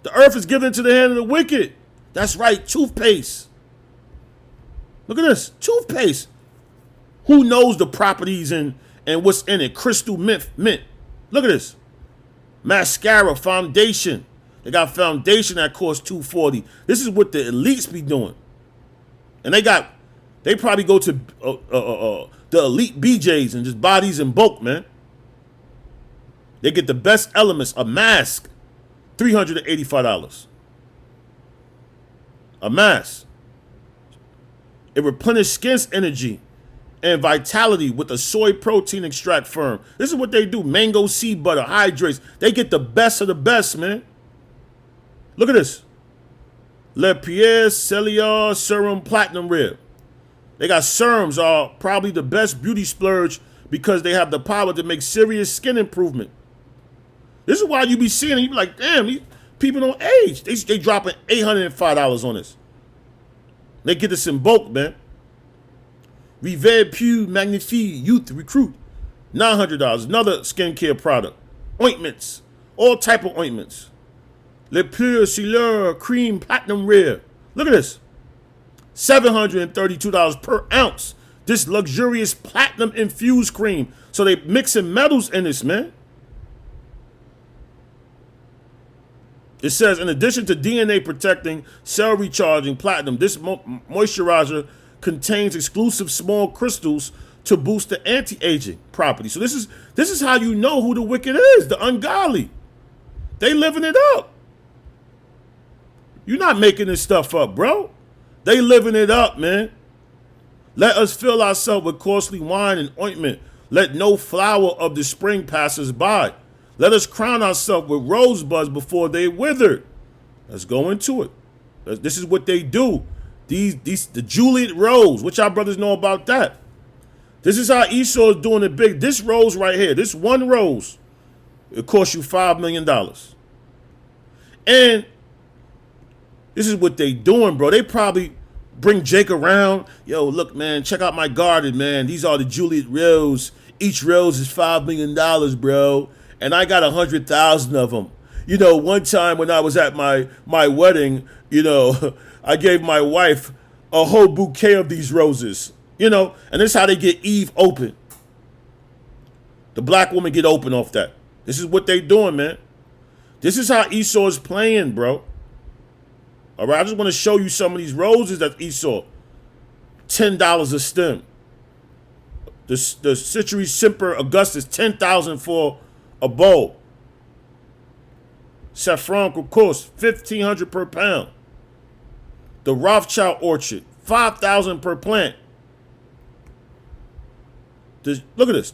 The earth is given into the hand of the wicked. That's right, toothpaste. Look at this. Toothpaste. Who knows the properties and what's in it? Crystal mint. Look at this. Mascara, foundation. They got foundation that costs $240. This is what the elites be doing. And they got They probably go to the elite BJs and just buy these in bulk, man. They get the best elements. A mask, $385. A mask. It replenishes skin's energy and vitality with a soy protein extract firm. This is what they do. Mango seed butter, hydrates. They get the best of the best, man. Look at this. Le Pierre Cellier Serum Platinum Rib. They got serums are probably the best beauty splurge because they have the power to make serious skin improvement. This is why you be seeing it. You be like, damn, these people don't age. They dropping $805 on this. They get this in bulk, man. Riviere Pure Magnifique Youth Recruit, $900. Another skincare product. Ointments. All type of ointments. Le Pure Silure Cream Platinum Rare. Look at this. $732 per ounce. This luxurious platinum infused cream. So they mixing metals in this, man. It says, in addition to DNA protecting, cell recharging platinum, this moisturizer contains exclusive small crystals to boost the anti-aging property. So this is how you know who the wicked is, the ungodly. They living it up. You're not making this stuff up, bro. They living it up, man. Let us fill ourselves with costly wine and ointment. Let no flower of the spring pass us by. Let us crown ourselves with rosebuds before they wither. Let's go into it. This is what they do. The Juliet rose. What y'all brothers know about that? This is how Esau is doing it big. This rose right here, this one rose, it cost you $5 million. And this is what they doing, bro. They probably bring Jake around. Yo, look, man, check out my garden, man. These are the Juliet rose. Each rose is $5 million, bro. And I got 100,000 of them. You know, one time when I was at my wedding, you know, I gave my wife a whole bouquet of these roses. You know, and this is how they get Eve open. The black woman get open off that. This is what they doing, man. This is how Esau is playing, bro. All right, I just want to show you some of these roses that Esau. $10 a stem. The Citrus Semper Augustus, $10,000 for a bowl. Saffron Crocus, $1,500 per pound. The Rothschild Orchard, $5,000 per plant. Look at this,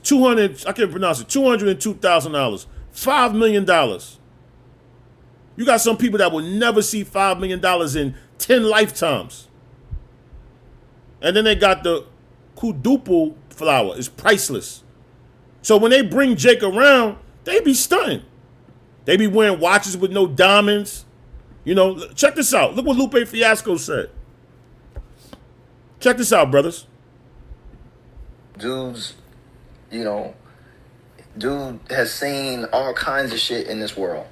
I can't pronounce it, $202,000, $5 million. You got some people that will never see $5 million in 10 lifetimes. And then they got the quadruple flower, it's priceless. So when they bring Jake around, they be stunting. They be wearing watches with no diamonds. You know, check this out. Look what Lupe Fiasco said. Check this out, brothers. Dude has seen all kinds of shit in this world,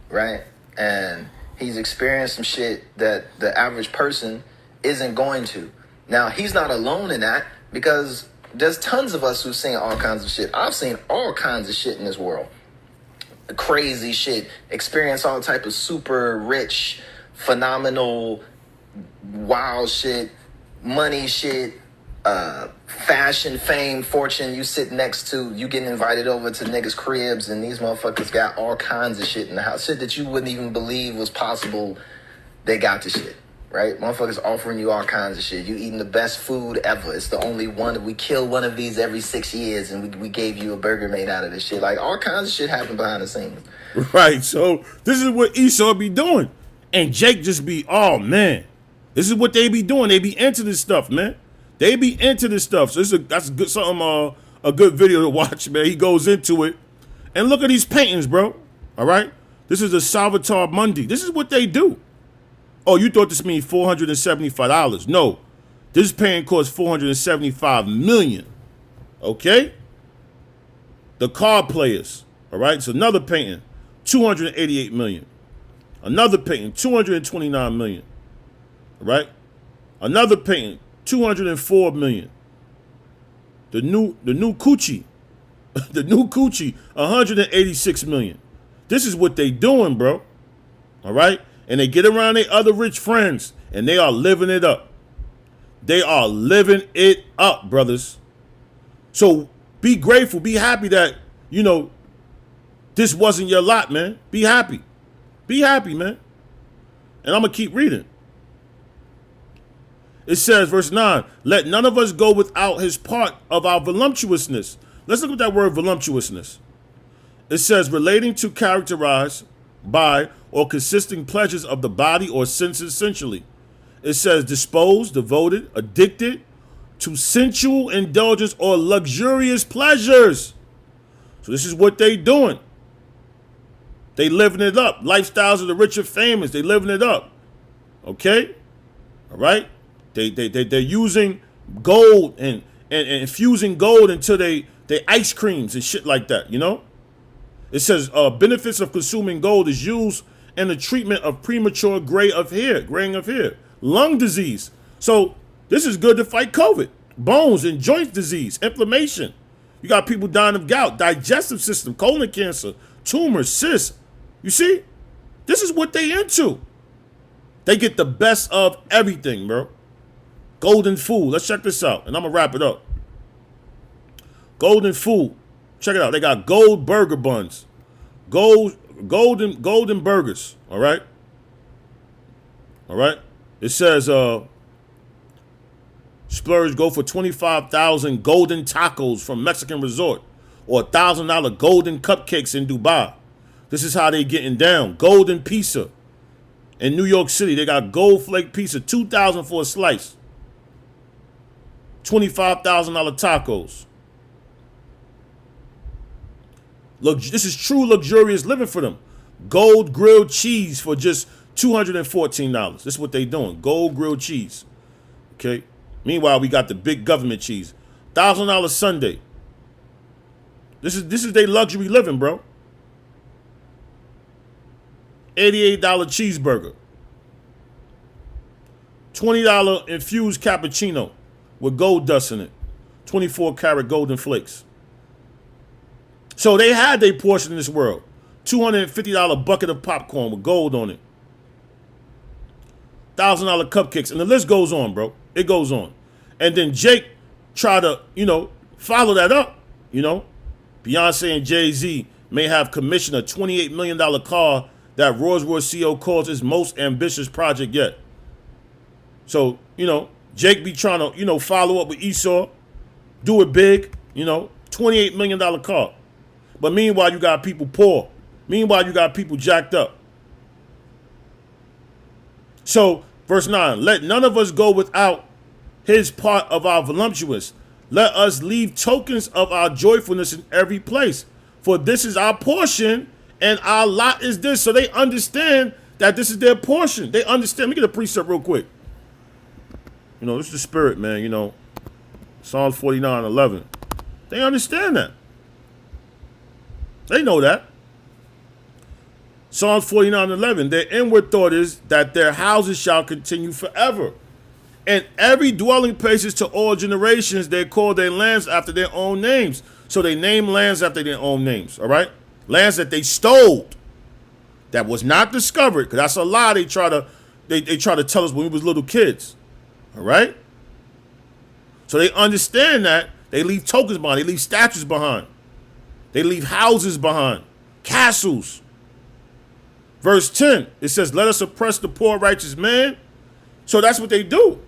right? And he's experienced some shit that the average person isn't going to. Now, he's not alone in that because there's tons of us who've seen all kinds of shit. I've seen all kinds of shit in this world. Crazy shit. Experience all type of super rich, phenomenal, wild shit, money shit, fashion, fame, fortune. You sit next to, you getting invited over to niggas' cribs, and these motherfuckers got all kinds of shit in the house. Shit that you wouldn't even believe was possible. They got the shit, right? Motherfuckers offering you all kinds of shit. You eating the best food ever. It's the only one. We kill one of these every 6 years, and we gave you a burger made out of this shit. Like, all kinds of shit happen behind the scenes. Right, so this is what Esau be doing. And Jake just be, oh, man. This is what they be doing. They be into this stuff, man. They be into this stuff. So that's good, a good video to watch, man. He goes into it. And look at these paintings, bro. All right? This is the Salvatore Mundi. This is what they do. Oh, you thought this means $475. No. This painting costs $475 million. Okay? The Card Players. All right? It's another painting. $288 million. Another painting. $229 million. All right? Another painting. $204 million. The new Coochie. The new Coochie, $186 million. This is what they doing, bro. All right? And they get around their other rich friends, and they are living it up. They are living it up, brothers. So be grateful. Be happy that, this wasn't your lot, man. Be happy. Be happy, man. And I'm going to keep reading. It says, verse 9, let none of us go without his part of our voluptuousness. Let's look at that word voluptuousness. It says, relating to, characterized by, or consisting pleasures of the body or senses sensually. It says, disposed, devoted, addicted to sensual indulgence or luxurious pleasures. So this is what they doing. They living it up. Lifestyles of the rich and famous. They living it up. Okay? All right? They're using gold and infusing gold into they ice creams and shit like that, It says benefits of consuming gold is used in the treatment of premature graying of hair, lung disease. So this is good to fight COVID, bones and joint disease, inflammation. You got people dying of gout, digestive system, colon cancer, tumors, cysts. You see? This is what they into. They get the best of everything, bro. Golden food. Let's check this out, and I'm going to wrap it up. Golden food. Check it out. They got gold burger buns. Golden burgers. All right? All right? It says, splurge, go for 25,000 golden tacos from Mexican resort or $1,000 golden cupcakes in Dubai. This is how they getting down. Golden pizza. In New York City, they got gold flake pizza, $2,000 for a slice. $25,000 tacos. Look, this is true luxurious living for them. Gold grilled cheese for just $214. This is what they doing. Gold grilled cheese. Okay. Meanwhile, we got the big government cheese. $1,000 Sunday. This is their luxury living, bro. $88 cheeseburger. $20 infused cappuccino with gold dust in it. 24 karat golden flakes. So they had their portion in this world. $250 bucket of popcorn with gold on it. $1,000 cupcakes. And the list goes on, bro. It goes on. And then Jake tried to, follow that up. Beyonce and Jay-Z may have commissioned a $28 million car that Rolls-Royce CEO calls his most ambitious project yet. So, Jake be trying to, follow up with Esau, do it big, $28 million car. But meanwhile, you got people poor. Meanwhile, you got people jacked up. So, verse 9, let none of us go without his part of our voluptuous. Let us leave tokens of our joyfulness in every place. For this is our portion, and our lot is this. So they understand that this is their portion. They understand. Let me get a precept real quick. This is the spirit, man. Psalms 49:11. They understand that. They know that. Psalms 49:11. Their inward thought is that their houses shall continue forever. And every dwelling places to all generations, they call their lands after their own names. So they name lands after their own names, all right? Lands that they stole, that was not discovered, because that's a lie they try to tell us when we was little kids, all right? So they understand that. They leave tokens behind. They leave statues behind. They leave houses behind, castles. Verse 10, it says, let us oppress the poor righteous man. So that's what they do.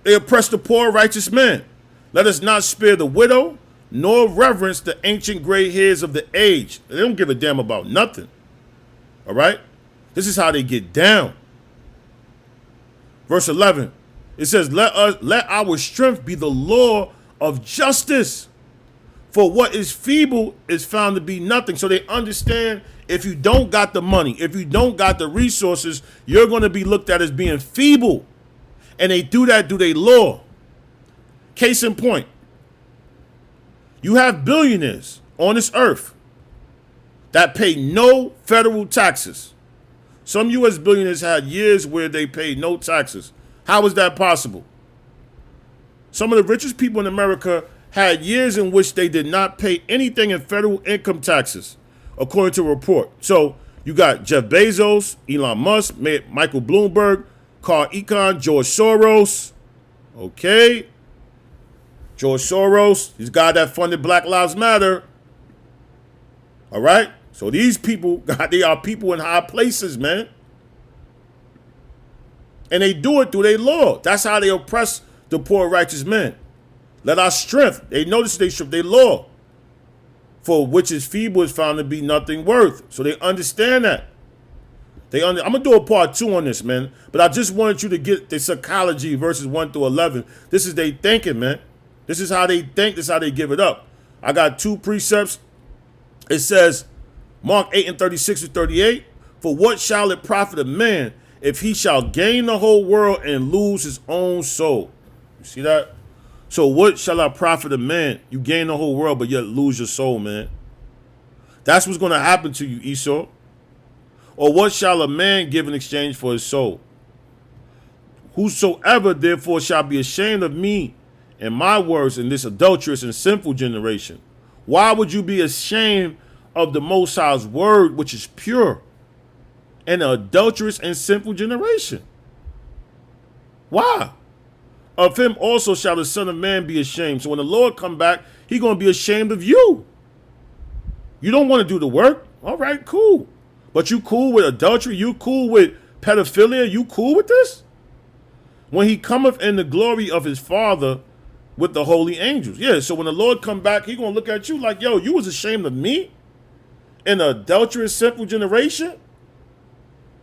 They oppress the poor righteous man. Let us not spare the widow, nor reverence the ancient gray hairs of the age. They don't give a damn about nothing. All right? This is how they get down. Verse 11, it says, let our strength be the law of justice. For what is feeble is found to be nothing. So they understand if you don't got the money, if you don't got the resources, you're going to be looked at as being feeble. And they do that through their law. Case in point, you have billionaires on this earth that pay no federal taxes. Some U.S. billionaires had years where they paid no taxes. How is that possible? Some of the richest people in America had years in which they did not pay anything in federal income taxes, according to a report. So you got Jeff Bezos, Elon Musk, Michael Bloomberg, Carl Icahn, George Soros. Okay. George Soros, he's the guy that funded Black Lives Matter. All right? So these people, they are people in high places, man. And they do it through their law. That's how they oppress the poor righteous men. Let our strength, they notice they strip their law, for which is feeble is found to be nothing worth. So they understand that. I'm going to do a part 2 on this, man. But I just wanted you to get the psychology verses 1 through 11. This is they thinking, man. This is how they think. This is how they give it up. I got 2 precepts. It says, Mark 8 and 36 to 38. For what shall it profit a man if he shall gain the whole world and lose his own soul? You see that? So what shall I profit a man? You gain the whole world, but yet lose your soul, man. That's what's going to happen to you, Esau. Or what shall a man give in exchange for his soul? Whosoever therefore shall be ashamed of me and my words in this adulterous and sinful generation. Why would you be ashamed of the Most High's word, which is pure, in an adulterous and sinful generation? Why? Of him also shall the Son of Man be ashamed. So when the Lord come back, he going to be ashamed of you. You don't want to do the work? All right, cool. But you cool with adultery? You cool with pedophilia? You cool with this? When he cometh in the glory of his Father with the holy angels. Yeah, so when the Lord come back, he going to look at you like, yo, you was ashamed of me in an adulterous, sinful generation?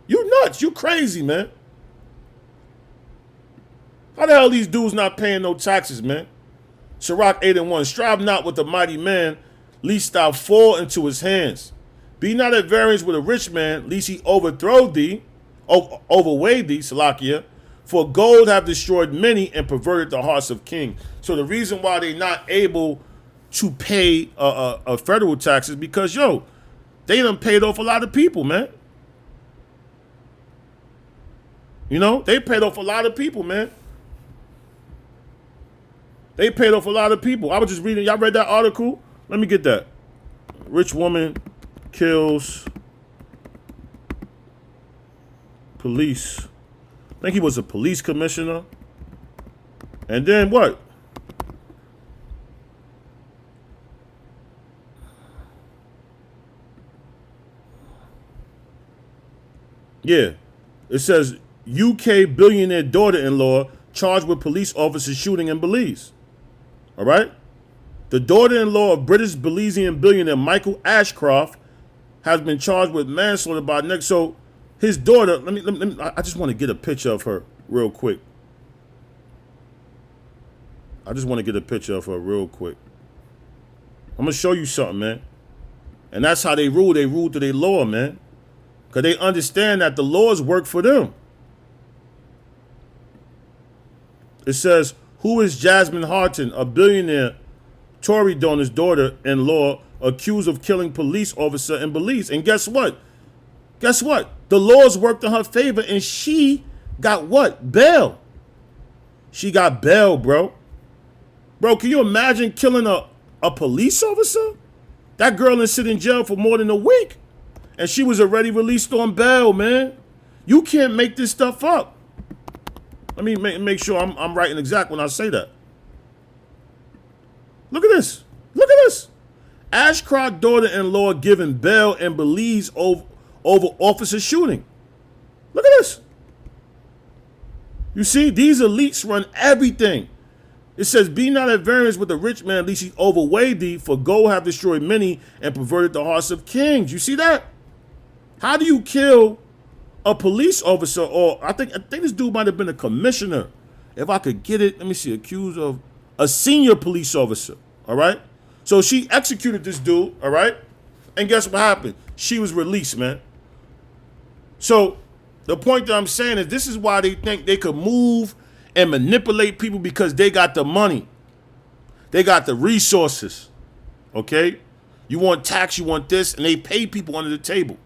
You nuts. You crazy, man. How the hell these dudes not paying no taxes, man? Sirach 8 and 1. Strive not with a mighty man, lest thou fall into his hands. Be not at variance with a rich man, lest he overweigh thee, Salakia. For gold have destroyed many and perverted the hearts of kings. So the reason why they're not able to pay a federal tax is because, yo, they done paid off a lot of people, man. You know, they paid off a lot of people, man. They paid off a lot of people. I was just reading. Y'all read that article? Let me get that. Rich woman kills police. I think he was a police commissioner. And then what? Yeah. It says UK billionaire daughter-in-law charged with police officer shooting in Belize. All right? The daughter-in-law of British Belizean billionaire Michael Ashcroft has been charged with manslaughter by next. So his daughter, I just want to get a picture of her real quick. I'm going to show you something, man. And that's how they rule. They rule through their law, man. Because they understand that the laws work for them. It says, who is Jasmine Harton, a billionaire Tory donor's daughter-in-law, accused of killing police officer in Belize? And guess what? The laws worked in her favor, and she got what? Bail. She got bail, bro. Bro, can you imagine killing a police officer? That girl is sitting in jail for more than a week, and she was already released on bail, man. You can't make this stuff up. Let me make sure I'm right and exact when I say that. Look at this. Ashcroft daughter-in-law given bail in Belize over officer shooting. Look at this. You see, these elites run everything. It says, be not at variance with the rich man, lest he overweigh thee, for gold have destroyed many and perverted the hearts of kings. You see that? How do you kill a police officer? Or I think this dude might have been a commissioner. If I could get it, let me see, accused of a senior police officer. All right. So she executed this dude. All right. And guess what happened? She was released, man. So the point that I'm saying is this is why they think they could move and manipulate people, because they got the money. They got the resources. Okay. You want tax, you want this, and they pay people under the table.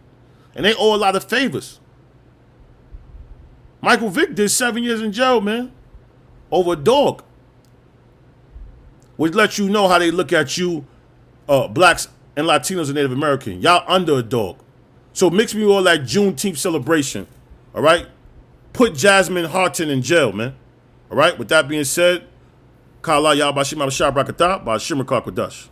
And they owe a lot of favors. Michael Vick did 7 years in jail, man, over a dog. Which lets you know how they look at you, blacks and Latinos and Native American. Y'all under a dog. So mix me with all that Juneteenth celebration, all right? put Jasmine Harton in jail, man. All right. With that being said, Kala Yabashim Abashab Rakata by Shimmer Kakwadash.